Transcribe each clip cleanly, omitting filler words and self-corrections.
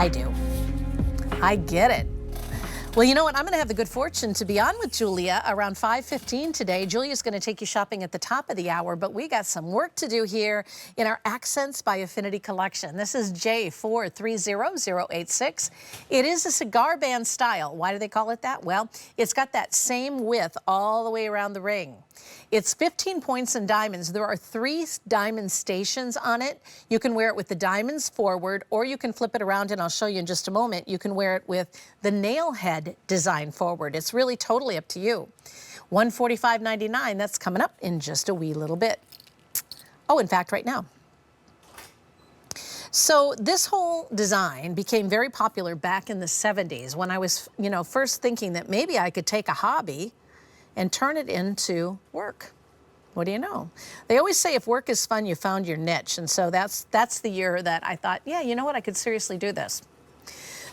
I do. I get it. Well, you know what? I'm going to have the good fortune to be on with Julia around 5:15 today. Julia's going to take you shopping at the top of the hour, but we got some work to do here in our Accents by Affinity collection. This is J430086. It is a cigar band style. Why do they call it that? Well, it's got that same width all the way around the ring. It's 15 points and diamonds. There are 3 diamond stations on it. You can wear it with the diamonds forward, or you can flip it around, and I'll show you in just a moment. You can wear it with the nail head design forward. It's really totally up to you. $145.99. That's coming up in just a wee little bit. Oh, in fact, right now. So this whole design became very popular back in the 70s when I was, first thinking that maybe I could take a hobby and turn it into work. What do you know? They always say if work is fun, you found your niche. And so that's the year that I thought, yeah, you know what, I could seriously do this.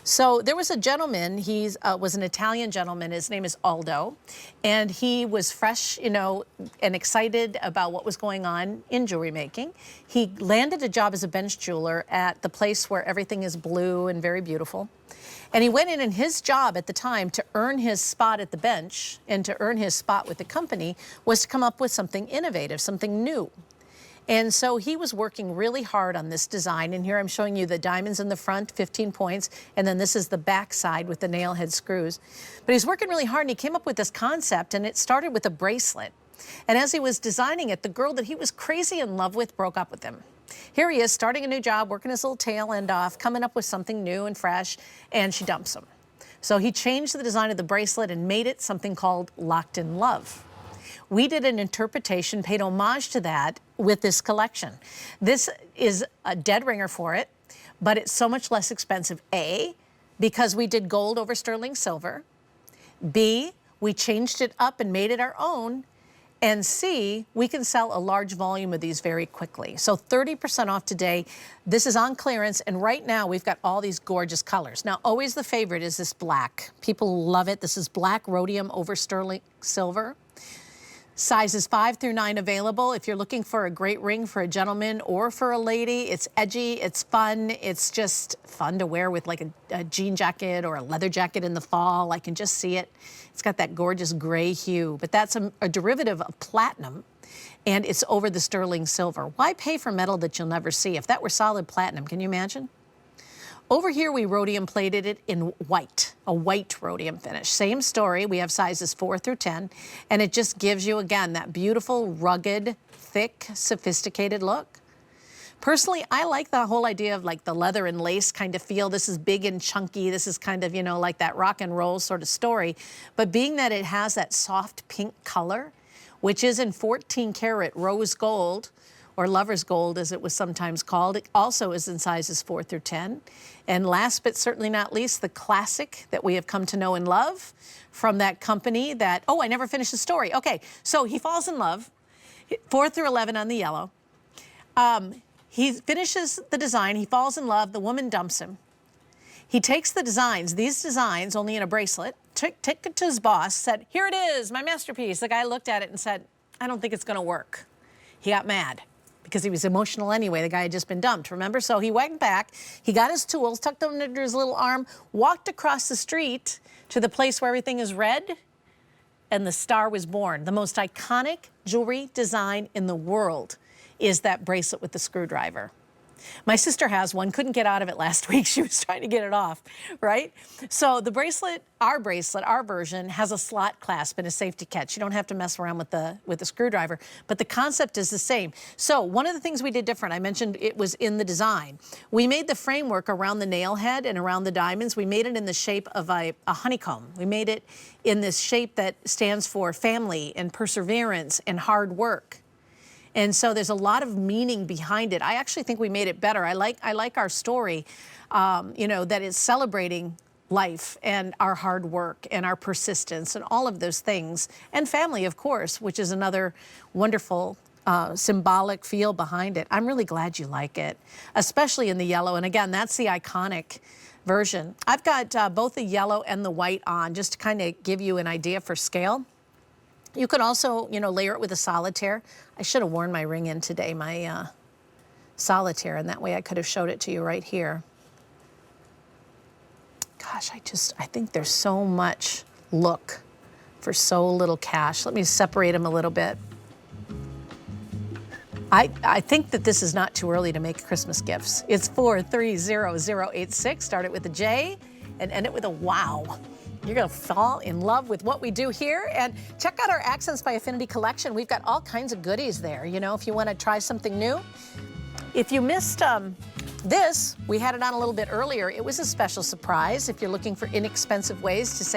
So there was a gentleman, he was an Italian gentleman, his name is Aldo, and he was fresh, and excited about what was going on in jewelry making. He landed a job as a bench jeweler at the place where everything is blue and very beautiful. And he went in, and his job at the time to earn his spot at the bench and to earn his spot with the company was to come up with something innovative, something new. And so he was working really hard on this design. And here I'm showing you the diamonds in the front, 15 points. And then this is the back side with the nail head screws. But he's working really hard, and he came up with this concept, and it started with a bracelet. And as he was designing it, the girl that he was crazy in love with broke up with him. Here he is starting a new job, working his little tail end off, coming up with something new and fresh, and she dumps him. So he changed the design of the bracelet and made it something called Locked in Love. We did an interpretation, paid homage to that with this collection. This is a dead ringer for it, but it's so much less expensive. A, because we did gold over sterling silver. B, we changed it up and made it our own. And C, we can sell a large volume of these very quickly. So 30% off today. This is on clearance, and right now we've got all these gorgeous colors. Now, always the favorite is this black. People love it. This is black rhodium over sterling silver. Sizes 5 through 9 available. If you're looking for a great ring for a gentleman or for a lady, it's edgy, it's fun, it's just fun to wear with like a jean jacket or a leather jacket in the fall. I can just see it. It's got that gorgeous gray hue, but that's a derivative of platinum, and it's over the sterling silver. Why pay for metal that you'll never see? If that were solid platinum, can you imagine? Over here, we rhodium plated it in white, a white rhodium finish. Same story. We have sizes 4 through 10, and it just gives you, again, that beautiful, rugged, thick, sophisticated look. Personally, I like the whole idea of like the leather and lace kind of feel. This is big and chunky. This is kind of, like that rock and roll sort of story. But being that it has that soft pink color, which is in 14 karat rose gold, or lover's gold as it was sometimes called. It also is in sizes 4 through 10. And last but certainly not least, the classic that we have come to know and love from that company that, oh, I never finished the story. Okay, so he falls in love, 4 through 11 on the yellow. He finishes the design, he falls in love, the woman dumps him. He takes the designs, these designs, only in a bracelet, took it to his boss, said, here it is, my masterpiece. The guy looked at it and said, I don't think it's gonna work. He got mad, because he was emotional anyway. The guy had just been dumped, remember? So he went back, he got his tools, tucked them under his little arm, walked across the street to the place where everything is red, and the star was born. The most iconic jewelry design in the world is that bracelet with the screwdriver. My sister has one, couldn't get out of it last week. She was trying to get it off, right? So the bracelet, our version, has a slot clasp and a safety catch. You don't have to mess around with the screwdriver, but the concept is the same. So one of the things we did different, I mentioned it was in the design. We made the framework around the nail head and around the diamonds. We made it in the shape of a honeycomb. We made it in this shape that stands for family and perseverance and hard work. And so there's a lot of meaning behind it. I actually think we made it better. I like our story, that is celebrating life and our hard work and our persistence and all of those things. And family, of course, which is another wonderful symbolic feel behind it. I'm really glad you like it, especially in the yellow. And again, that's the iconic version. I've got both the yellow and the white on just to kind of give you an idea for scale. You could also, layer it with a solitaire. I should have worn my ring in today, my solitaire, and that way I could have showed it to you right here. gosh, I think there's so much look for so little cash. Let me separate them a little bit. I think that this is not too early to make Christmas gifts. It's 430086. Start it with a J and end it with a wow. You're gonna fall in love with what we do here. And check out our Accents by Affinity collection. We've got all kinds of goodies there. You know, if you wanna try something new. If you missed this, we had it on a little bit earlier. It was a special surprise if you're looking for inexpensive ways to say